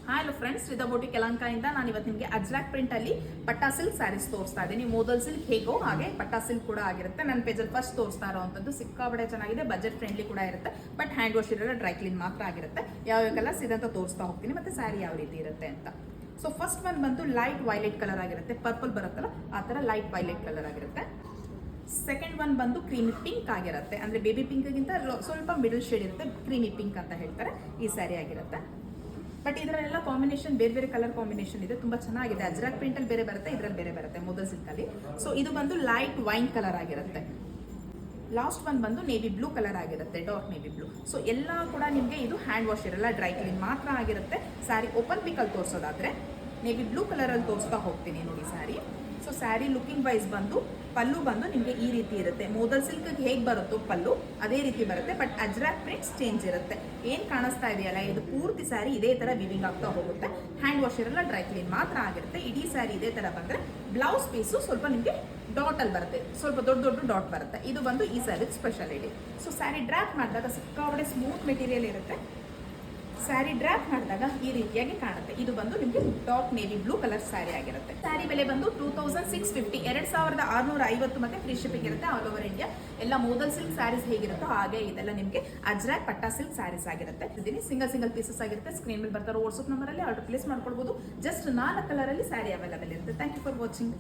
Hello friends, Shridha ಬೋಟಿ ಯಲಹಂಕದಿಂದ ನಾನು ಇವತ್ತು ನಿಮಗೆ ಅಜ್ರಾಕ್ ಪ್ರಿಂಟ್ ಅಲ್ಲಿ ಪಟ್ಟಾ ಸಿಲ್ಕ್ ಸ್ಯಾರೀಸ್ ತೋರಿಸ್ತಾ ಇದ್ದೀನಿ. ಮೋದಲ್ ಸಿಲ್ಕ್ ಹೇಗೋ ಹಾಗೆ ಪಟ್ಟಾ ಸಿಲ್ಕ್ ಕೂಡ ಆಗಿರುತ್ತೆ. ನನ್ನ ಪೇಜಲ್ಲಿ ಫಸ್ಟ್ ತೋರಿಸ್ತಾ ಇರೋವಂಥದ್ದು ಸಿಕ್ಕಾಪಟ್ಟೆ ಚೆನ್ನಾಗಿದೆ, ಬಜೆಟ್ ಫ್ರೆಂಡ್ಲಿ ಕೂಡ ಇರುತ್ತೆ. ಬಟ್ ಹ್ಯಾಂಡ್ ವಾಶ್ ಇರೋಲ್ಲ, ಡ್ರೈ ಕ್ಲೀನ್ ಮಾತ್ರ ಆಗಿರುತ್ತೆ. ಯಾವ ಕಲರ್ಸ್ ಇದೆ ಅಂತ ತೋರಿಸ್ತಾ ಹೋಗ್ತೀನಿ, ಮತ್ತೆ ಸ್ಯಾರಿ ಯಾವ ರೀತಿ ಇರುತ್ತೆ ಅಂತ. ಸೊ ಫಸ್ಟ್ ಒನ್ ಬಂದು ಲೈಟ್ ವೈಲೆಟ್ ಕಲರ್ ಆಗಿರುತ್ತೆ, ಪರ್ಪಲ್ ಬರುತ್ತಲ್ಲ ಆ ಥರ ಲೈಟ್ ವೈಲೆಟ್ ಕಲರ್ ಆಗಿರುತ್ತೆ. ಸೆಕೆಂಡ್ ಒನ್ ಬಂದು ಕ್ರೀಮಿ ಪಿಂಕ್ ಆಗಿರುತ್ತೆ, ಅಂದ್ರೆ ಬೇಬಿ ಪಿಂಕ್ಗಿಂತ ಸ್ವಲ್ಪ ಮಿಡಲ್ ಶೇಡ್ ಇರುತ್ತೆ, ಕ್ರೀಮಿ ಪಿಂಕ್ ಅಂತ ಹೇಳ್ತಾರೆ. ಈ ಸ್ಯಾರಿ ಆಗಿರುತ್ತೆ. ಬಟ್ ಇದರಲ್ಲೆಲ್ಲ ಕಾಂಬಿನೇಷನ್ ಬೇರೆ ಬೇರೆ ಕಲರ್ ಕಾಂಬಿನೇಷನ್ ಇದೆ, ತುಂಬಾ ಚೆನ್ನಾಗಿದೆ. ಅಜ್ರಾಕ್ ಪ್ರಿಂಟ್ ಅಲ್ಲಿ ಬೇರೆ ಬರುತ್ತೆ, ಇದರಲ್ಲಿ ಬೇರೆ ಬರುತ್ತೆ ಮೋದಲ್ ಸಿಲ್ಕ್ ಅಲ್ಲಿ. ಸೊ ಇದು ಬಂದು ಲೈಟ್ ವೈನ್ ಕಲರ್ ಆಗಿರುತ್ತೆ. ಲಾಸ್ಟ್ ಒನ್ ಬಂದು ನೇವಿ ಬ್ಲೂ ಕಲರ್ ಆಗಿರುತ್ತೆ, ಡಾರ್ಕ್ ನೇವಿ ಬ್ಲೂ. ಸೊ ಎಲ್ಲ ಕೂಡ ನಿಮಗೆ ಇದು ಹ್ಯಾಂಡ್ ವಾಶ್ ಇರಲ್ಲ, ಡ್ರೈ ಕ್ಲೀನ್ ಮಾತ್ರ ಆಗಿರುತ್ತೆ. ಸ್ಯಾರಿ ಓಪನ್ ಪಿಕ್ ಅಲ್ಲಿ ತೋರಿಸೋದಾದ್ರೆ ನೇವಿ ಬ್ಲೂ ಕಲರ್ ಅಲ್ಲಿ ತೋರಿಸ್ತಾ ಹೋಗ್ತೀನಿ ನೋಡಿ sari. So sari looking wise ಬಂದು ಪಲ್ಲು ಬಂದು ನಿಮಗೆ ಈ ರೀತಿ ಇರುತ್ತೆ. ಮೋದಲ್ ಸಿಲ್ಕ್ ಹೇಗೆ ಬರುತ್ತೋ ಪಲ್ಲು ಅದೇ ರೀತಿ ಬರುತ್ತೆ. ಬಟ್ ಅಜ್ರಾಕ್ ಪ್ರಿಂಟ್ಸ್ ಚೇಂಜ್ ಇರುತ್ತೆ. ಏನ್ ಕಾಣಿಸ್ತಾ ಇದೆಯಲ್ಲ, ಇದು ಪೂರ್ತಿ ಸ್ಯಾರಿ ಇದೇ ತರ ವಿವಿಂಗ್ ಆಗ್ತಾ ಹೋಗುತ್ತೆ. ಹ್ಯಾಂಡ್ ವಾಶ್ ಇರಲ್ಲ, ಡ್ರೈ ಕ್ಲೀನ್ ಮಾತ್ರ ಆಗಿರುತ್ತೆ. ಇಡೀ ಸ್ಯಾರಿ ಇದೇ ತರ ಬಂದ್ರೆ ಬ್ಲೌಸ್ ಪೀಸು ಸ್ವಲ್ಪ ನಿಮಗೆ ಡಾಟ್ ಅಲ್ಲಿ ಬರುತ್ತೆ, ಸ್ವಲ್ಪ ದೊಡ್ಡ ದೊಡ್ಡ ಡಾಟ್ ಬರುತ್ತೆ. ಇದು ಬಂದು ಈ sari speciality. So sari drop ಮಾಡಿದಾಗ ಸಿಕ್ಕಾಪಟ್ಟೆ ಸ್ಮೂತ್ ಮೆಟೀರಿಯಲ್ ಇರುತ್ತೆ. ಸ್ಯಾರಿ ಡ್ರಾಪ್ ಮಾಡಿದಾಗ ಈ ರೀತಿಯಾಗಿ ಕಾಣುತ್ತೆ. ಇದು ಬಂದು ನಿಮಗೆ dark navy blue colour sari ಆಗಿರುತ್ತೆ. ಸ್ಯಾರಿ ಬೆಲೆ ಬಂದು 2650, 2650 ಮತ್ತೆ ಫ್ರೀ ಶಿಪ್ಪಿಂಗ್ ಇರುತ್ತೆ ಆಲ್ ಓವರ್ ಇಂಡಿಯಾ. ಎಲ್ಲ ಮೋದಲ್ ಸಿಲ್ಕ್ ಸ್ಯಾರೀಸ್ ಹೇಗಿರುತ್ತೋ ಹಾಗೆ ಇದೆಲ್ಲ ನಿಮಗೆ ಅಜ್ರಾಕ್ ಪಟ್ಟಾ ಸಿಲ್ಕ್ ಸ್ಯಾರೀಸ್ ಆಗಿರುತ್ತೆ. ಇದೀನಿ ಸಿಂಗಲ್ ಪೀಸಸ್ ಆಗಿರುತ್ತೆ. ಸ್ಕ್ರೀನ್ ಮೇಲೆ ಬರ್ತಾರೋ ವಾಟ್ಸ್ಆಪ್ ನಂಬರ್ ಅಲ್ಲಿ ಆರ್ಡರ್ ಪ್ಲೇಸ್ ಮಾಡ್ಕೊಳ್ಬಹುದು. ಜಸ್ಟ್ 4 ಕಲರ್ ಅಲ್ಲಿ ಸ್ಯಾರಿ ಅವೈಲೇಬಲ್ ಇರುತ್ತೆ. Thank you for watching.